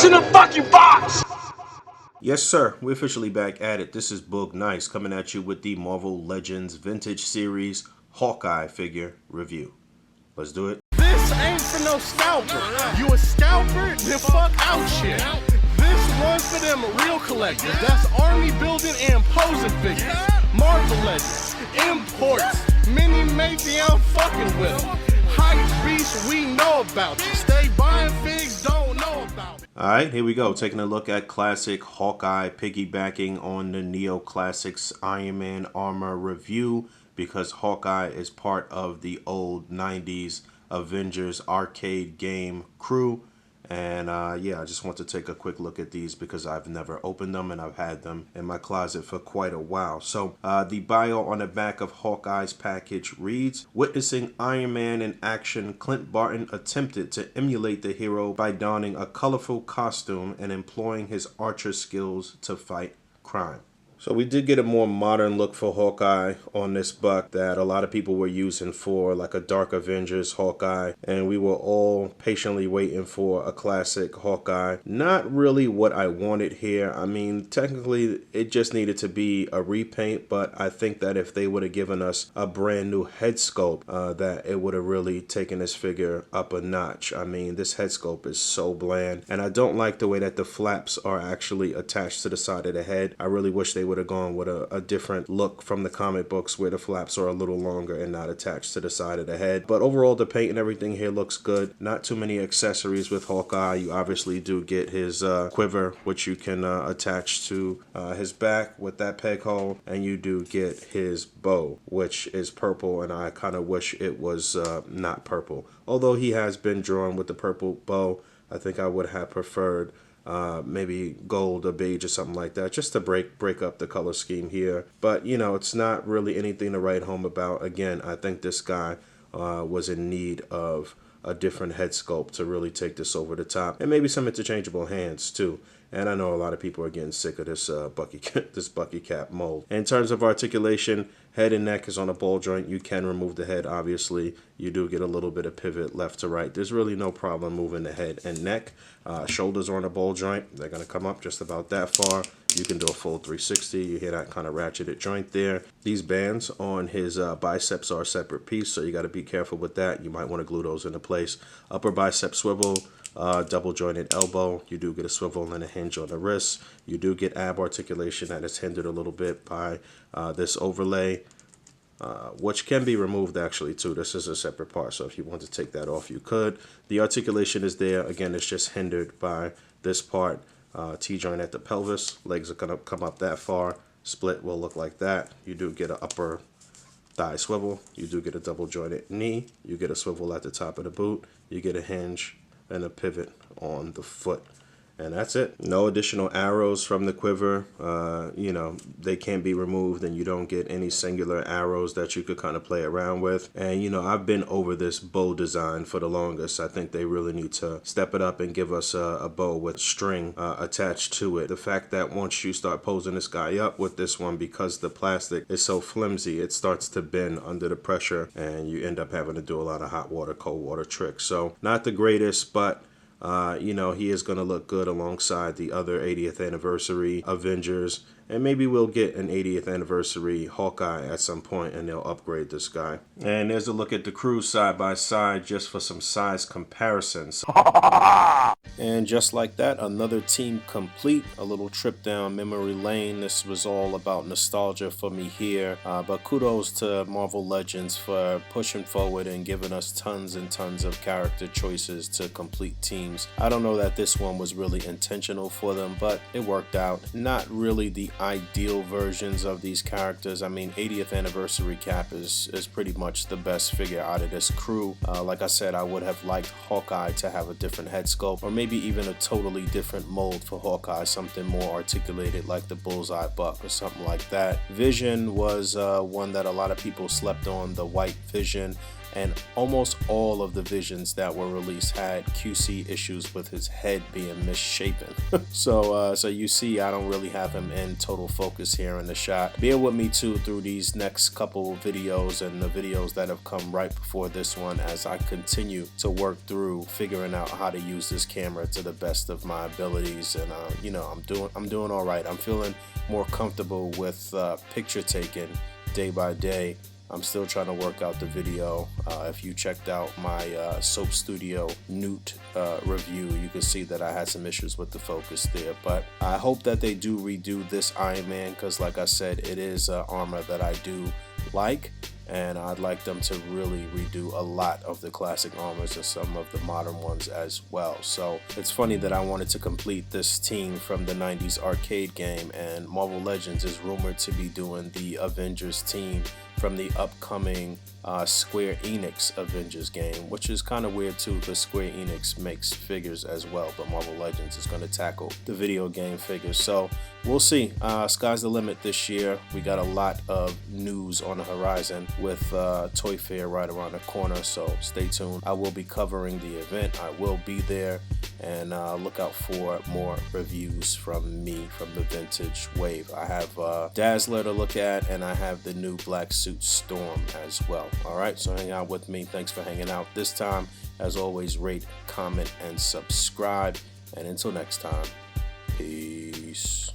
What's in the fucking box? Yes, sir. We're officially back at it. This is Boog Nice coming at you with the Marvel Legends Vintage Series Hawkeye figure review. Let's do it. This ain't for no scalper. You a scalper? Then fuck out shit. This one's for them real collectors. That's army building and posing figures. Marvel Legends, imports, mini matey, I'm fucking with them. Hype beast, we know about you. Stay buying figs, don't know about it. Alright, here we go. Taking a look at classic Hawkeye, piggybacking on the Neo Classics Iron Man armor review, because Hawkeye is part of the old 90s Avengers arcade game crew. And yeah, I just want to take a quick look at these because I've never opened them and I've had them in my closet for quite a while. So the bio on the back of Hawkeye's package reads, witnessing Iron Man in action, Clint Barton attempted to emulate the hero by donning a colorful costume and employing his archer skills to fight crime. So we did get a more modern look for Hawkeye on this buck that a lot of people were using for like a Dark Avengers Hawkeye, and we were all patiently waiting for a classic Hawkeye. Not really what I wanted here. I mean, technically it just needed to be a repaint, but I think that if they would have given us a brand new head sculpt, that it would have really taken this figure up a notch. I mean, this head sculpt is so bland, and I don't like the way that the flaps are actually attached to the side of the head. I really wish they would have gone with a different look from the comic books where the flaps are a little longer and not attached to the side of the head. But overall, the paint and everything here looks good. Not too many accessories with Hawkeye. You obviously do get his quiver, which you can attach to his back with that peg hole, and you do get his bow, which is purple, and I kind of wish it was not purple. Although he has been drawn with the purple bow, I think I would have preferred maybe gold or beige or something like that, just to break up the color scheme here. But you know, it's not really anything to write home about. Again, I think this guy was in need of a different head sculpt to really take this over the top, and maybe some interchangeable hands too. And I know a lot of people are getting sick of this Bucky cap mold. In terms of articulation, head and neck is on a ball joint. You can remove the head, obviously. You do get a little bit of pivot left to right. There's really no problem moving the head and neck. Shoulders are on a ball joint. They're going to come up just about that far. You can do a full 360. You hear that kind of ratcheted joint there. These bands on his biceps are a separate piece, so you got to be careful with that. You might want to glue those into place. Upper bicep swivel. Double jointed elbow. You do get a swivel and a hinge on the wrist. You do get ab articulation that is hindered a little bit by this overlay, which can be removed actually too. This is a separate part, so if you want to take that off, you could. The articulation is there. Again, it's just hindered by this part. T-joint at the pelvis. Legs are gonna come up that far. Split will look like that. You do get an upper thigh swivel. You do get a double jointed knee. You get a swivel at the top of the boot. You get a hinge and a pivot on the foot, and that's it. No additional arrows from the quiver. You know, they can't be removed, and you don't get any singular arrows that you could kind of play around with. And you know, I've been over this bow design for the longest. I think they really need to step it up and give us a bow with string attached to it. The fact that once you start posing this guy up with this one, because the plastic is so flimsy, it starts to bend under the pressure, and you end up having to do a lot of hot water, cold water tricks. So not the greatest, but you know, he is going to look good alongside the other 80th anniversary Avengers, and maybe we'll get an 80th anniversary Hawkeye at some point, and they'll upgrade this guy. And there's a look at the crew side by side just for some size comparisons. And just like that, another team complete. A little trip down memory lane. This was all about nostalgia for me here, but kudos to Marvel Legends for pushing forward and giving us tons and tons of character choices to complete teams. I don't know that this one was really intentional for them, but it worked out. Not really the ideal versions of these characters. I mean, 80th anniversary Cap is pretty much the best figure out of this crew. Like I said, I would have liked Hawkeye to have a different head sculpt, or maybe even a totally different mold for Hawkeye, something more articulated like the Bullseye Buck or something like that. Vision was one that a lot of people slept on, the white Vision. and almost all of the Visions that were released had QC issues with his head being misshapen. So you see, I don't really have him in total focus here in the shot. Bear with me too through these next couple videos and the videos that have come right before this one, as I continue to work through figuring out how to use this camera to the best of my abilities. And you know, I'm doing all right. I'm feeling more comfortable with picture taking day by day. I'm still trying to work out the video. If you checked out my Soap Studio Newt review, you can see that I had some issues with the focus there. But I hope that they do redo this Iron Man, because like I said, it is armor that I do like, and I'd like them to really redo a lot of the classic armors and some of the modern ones as well. So it's funny that I wanted to complete this team from the 90s arcade game, and Marvel Legends is rumored to be doing the Avengers team from the upcoming Square Enix Avengers game, which is kind of weird too, because Square Enix makes figures as well, but Marvel Legends is going to tackle the video game figures. So we'll see. Sky's the limit this year. We got a lot of news on the horizon with Toy Fair right around the corner, so stay tuned. I will be covering the event. I will be there, and look out for more reviews from me from the vintage wave. I have Dazzler to look at, and I have the new black suit Storm as well. All right, so hang out with me. Thanks for hanging out this time. As always, rate, comment, and subscribe. And until next time, peace.